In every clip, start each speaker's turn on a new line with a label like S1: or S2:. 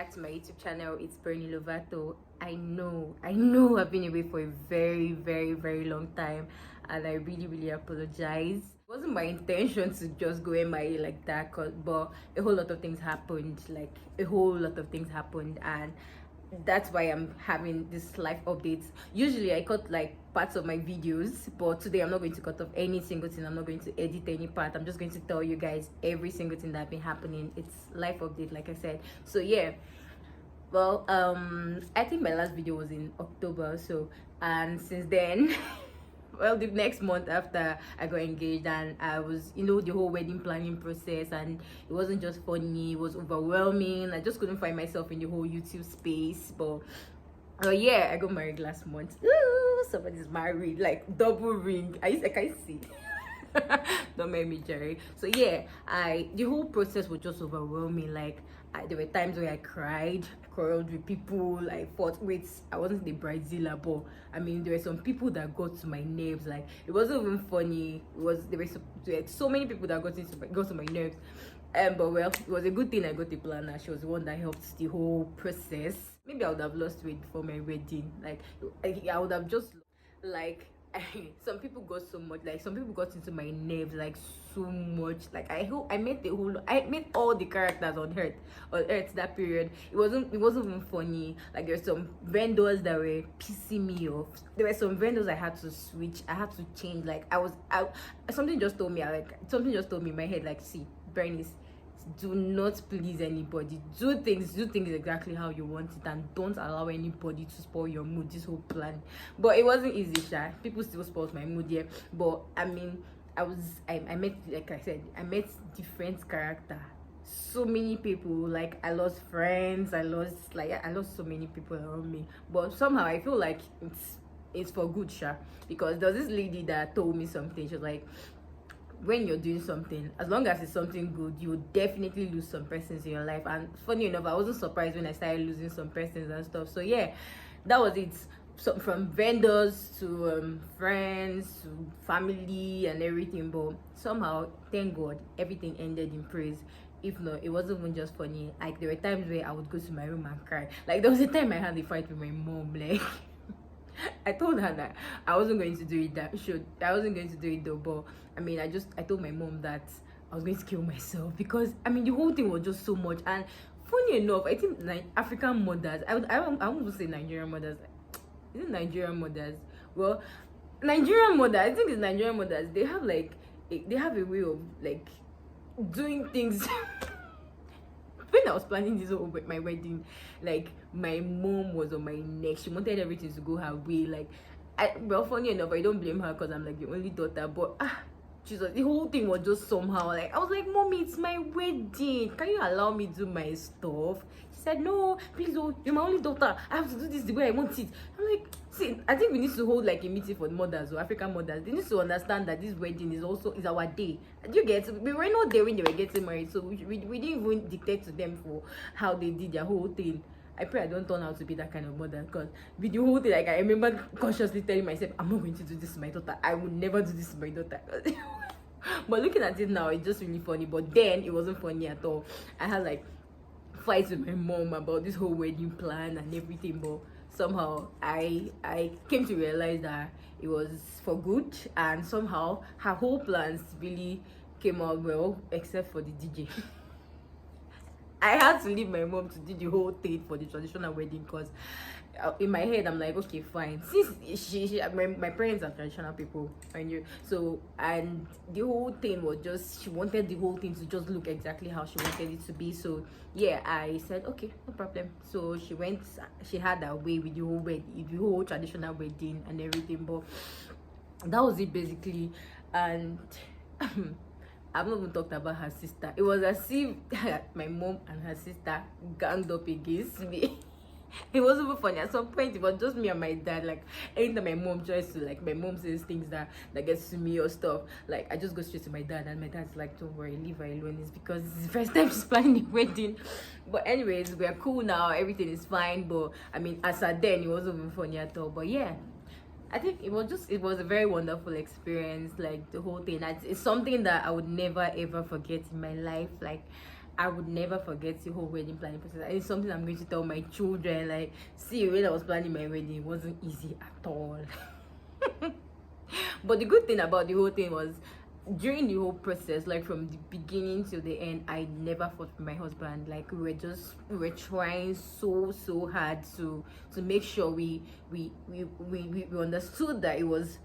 S1: back to my YouTube channel. It's Bernice Lovato. I know I've been away for a very long time, and I really apologize. It wasn't my intention to just go MIA like that, but a whole lot of things happened. Like a whole lot of things happened, and that's why I'm having this live updates. Usually I cut like parts of my videos, but today I'm not going to cut off any single thing. I'm not going to edit any part. I'm just going to tell you guys every single thing that's been happening. It's live update, like I said. So yeah, well, I think my last video was in October, so, and since then well, the next month after I got engaged, and I was, the whole wedding planning process, and it wasn't just funny, it was overwhelming. I just couldn't find myself in the whole YouTube space. But yeah, I got married last month. Ooh, somebody's married, like double ring. I can see. Don't make me Jerry. So yeah, the whole process was just overwhelming. Like there were times where I cried, I quarreled with people, I fought with, I wasn't the bridezilla, but I mean there were some people that got to my nerves. Like it wasn't even funny. There were so many people that got to my nerves. But well, it was a good thing I got a planner. She was the one that helped the whole process. Maybe I would have lost weight before my wedding. Like I would have just like some people got into my nerves like so much. Like I met all the characters on earth that period. It wasn't even funny. Like there's some vendors that were pissing me off. There were some vendors I had to switch, I had to change. Like something just told me in my head, like, see, Bernice, do not please anybody. Do things exactly how you want it, and don't allow anybody to spoil your mood. This whole plan, but it wasn't easy, sha. People still spoiled my mood, yeah. But I mean, I met, like I said, I met different character. So many people, like I lost friends, I lost so many people around me. But somehow I feel like it's for good, sha. Because there was this lady that told me something. She was like, when you're doing something, as long as it's something good, you will definitely lose some persons in your life. And funny enough, I wasn't surprised when I started losing some persons and stuff. So yeah, that was it. So from vendors to friends to family and everything. But somehow, thank God, everything ended in praise. If not, it wasn't even just funny. Like there were times where I would go to my room and cry. Like there was a time I had a fight with my mom. Like I told her that I wasn't going to do it. I wasn't going to do it though. But I mean, I told my mom that I was going to kill myself, because I mean the whole thing was just so much. And funny enough, I think like African mothers, I won't say Nigerian mothers. Is it Nigerian mothers? Well, Nigerian mothers, I think it's Nigerian mothers. They have a way of like doing things. When I was planning my wedding, like my mom was on my neck. She wanted everything to go her way. Like, well, funny enough, I don't blame her because I'm like the only daughter. But Jesus, the whole thing was just somehow like, I was like, Mommy, it's my wedding. Can you allow me to do my stuff? She said, no, please, oh, you're my only daughter. I have to do this the way I want it. I'm like, see, I think we need to hold like a meeting for the mothers or African mothers. They need to understand that this wedding is our day. You get, we were not there when they were getting married, so we didn't even dictate to them for how they did their whole thing. I pray I don't turn out to be that kind of mother, because with the whole thing, like I remember consciously telling myself, I'm not going to do this to my daughter. I would never do this to my daughter. But looking at it now, it's just really funny. But then it wasn't funny at all. I had like fights with my mom about this whole wedding plan and everything, but somehow I came to realize that it was for good, and somehow her whole plans really came out well, except for the DJ. I had to leave my mom to do the whole thing for the traditional wedding, because in my head I'm like, okay, fine, since my parents are traditional people, I knew. So, and the whole thing was just, she wanted the whole thing to just look exactly how she wanted it to be. So yeah, I said okay, no problem. So she had her way with the whole traditional wedding and everything. But that was it basically. And I've not even talked about her sister. It was as if my mom and her sister ganged up against me. It wasn't even funny. At some point, it was just me and my dad. Like anytime my mom tries to, like, my mom says things that gets to me or stuff, like I just go straight to my dad, and my dad's like, don't worry, leave her alone. It's because it's the first time she's planning the wedding. But anyways, we are cool now, everything is fine. But I mean, as at then, it wasn't even funny at all. But yeah, I think it was a very wonderful experience. Like the whole thing, it's something that I would never ever forget in my life. Like I would never forget the whole wedding planning process. And it's something I'm going to tell my children. Like, see, when I was planning my wedding, it wasn't easy at all. But the good thing about the whole thing was, during the whole process, like from the beginning to the end, I never fought with my husband. Like, we were trying so hard to make sure we understood that it was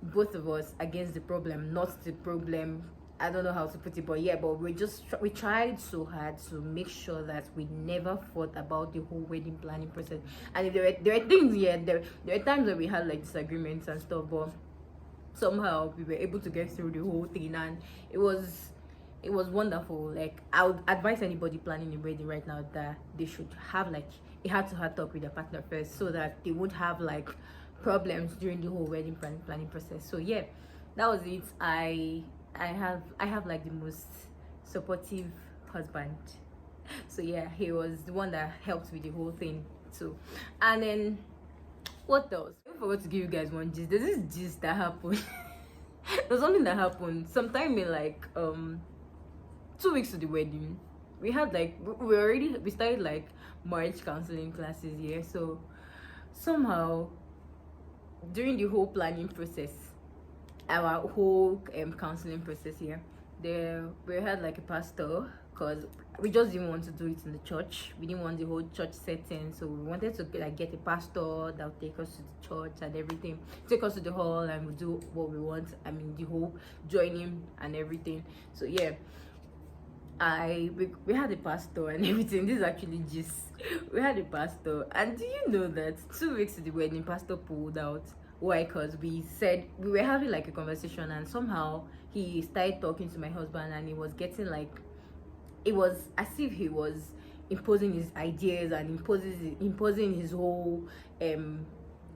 S1: both of us against the problem, not the problem. I don't know how to put it, but yeah, but we tried so hard to make sure that we never fought about the whole wedding planning process. And there were things, yeah, there were times where we had like disagreements and stuff, but somehow we were able to get through the whole thing, and it was wonderful. Like, I would advise anybody planning a wedding right now that they should have like a heart-to-heart talk with their partner first, so that they won't have like problems during the whole wedding planning process. So yeah, that was it. I have like the most supportive husband. So yeah, he was the one that helped with the whole thing too. And then what else? I forgot to give you guys one gist. There's this gist that happened. There's something that happened sometime in like 2 weeks to the wedding. We had like we started like marriage counseling classes here. So somehow during the whole planning process, our whole counseling process here, we had like a pastor, because we just didn't want to do it in the church. We didn't want the whole church setting, so we wanted to like get a pastor that would take us to the church and everything, take us to the hall, and we'll do what we want. I mean, the whole joining and everything. So yeah, we had a pastor and everything. This is actually just, we had a pastor, and do you know that 2 weeks to the wedding, pastor pulled out? Why? Because we said we were having like a conversation, and somehow he started talking to my husband, and he was getting like, it was as if he was imposing his ideas and imposing his whole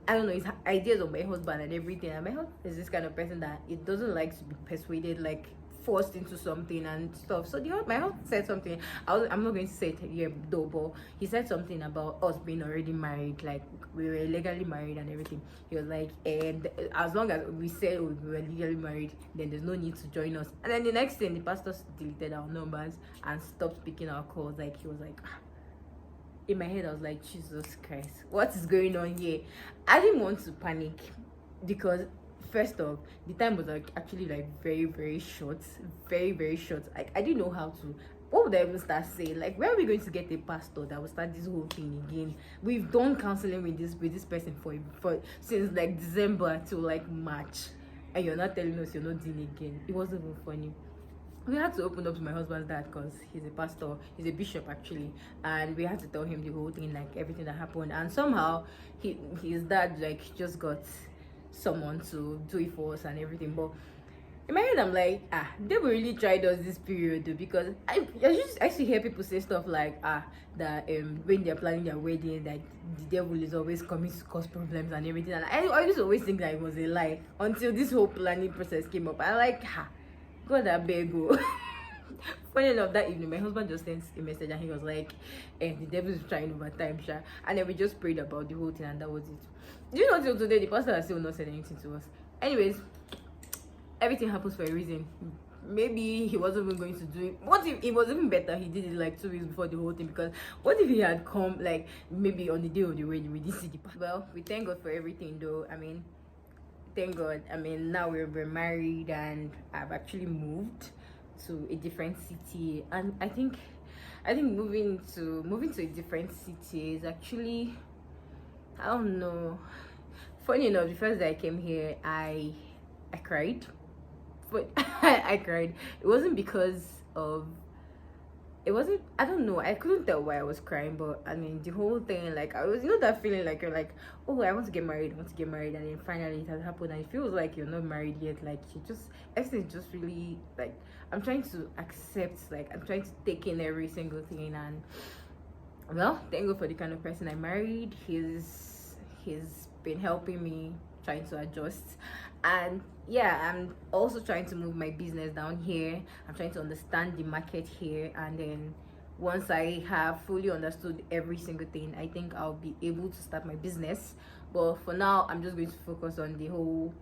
S1: I don't know, his ideas on my husband and everything. And my husband is this kind of person that it doesn't like to be persuaded, like forced into something and stuff. So my husband said something. I'm not going to say it here though, but he said something about us being already married, like we were legally married and everything. He was like, and as long as we said we were legally married, then there's no need to join us. And then the next thing, the pastor deleted our numbers and stopped picking our calls. Like, he was like, ah. In my head I was like, Jesus Christ, what is going on here? I didn't want to panic, because first off, the time was like actually like very short, very short. Like, I didn't know how to, what would I even start saying? Like, where are we going to get a pastor that will start this whole thing again? We've done counseling with this person for since like December to like March, and you're not telling us you're not doing it again. It wasn't even funny. We had to open up to my husband's dad, because he's a pastor, he's a bishop actually, and we had to tell him the whole thing, like everything that happened. And somehow his dad like just got someone to do it for us and everything. But in my head I'm like, they will really tried us this period though, because I used to hear people say stuff like that when they're planning their wedding, like the devil is always coming to cause problems and everything. And I used to always think that it was a lie until this whole planning process came up. I like, God, I beg you. Funny enough, that evening my husband just sent a message, and he was like, the devil is trying overtime, sha. And then we just prayed about the whole thing, and that was it. Do you know, till today the pastor has still not said anything to us? Anyways, everything happens for a reason. Maybe he wasn't even going to do it. What if it was even better he did it like 2 weeks before the whole thing? Because what if he had come like maybe on the day of the wedding, we didn't see the pastor? Well, we thank God for everything though. I mean, thank God. I mean, now we're married, and I've actually moved to a different city, and I think moving to a different city is actually, I don't know. Funny enough, the first day I came here, I cried, but I cried. It wasn't because of, it wasn't, I don't know, I couldn't tell why I was crying, but I mean the whole thing, like I was, you know, that feeling like you're like, oh, I want to get married, and then finally it has happened, and it feels like you're not married yet. Like, you just, everything's just really like, I'm trying to accept, like I'm trying to take in every single thing. And well, thank God for the kind of person I married. He's been helping me, trying to adjust. And yeah, I'm also trying to move my business down here. I'm trying to understand the market here, and then once I have fully understood every single thing, I think I'll be able to start my business. But for now, I'm just going to focus on the whole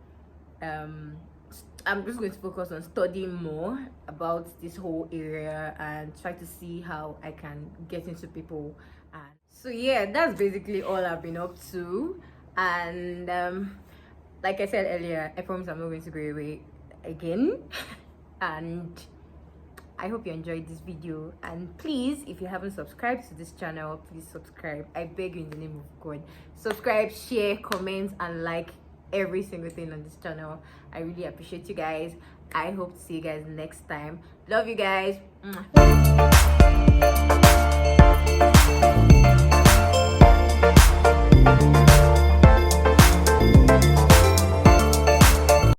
S1: I'm just going to focus on studying more about this whole area and try to see how I can get into people. And so yeah, that's basically all I've been up to. And like I said earlier, I promise I'm not going to go away again. And I hope you enjoyed this video, and please, if you haven't subscribed to this channel, please subscribe. I beg you in the name of God, subscribe, share, comment, and like every single thing on this channel. I really appreciate you guys. I hope to see you guys next time. Love you guys. Mwah.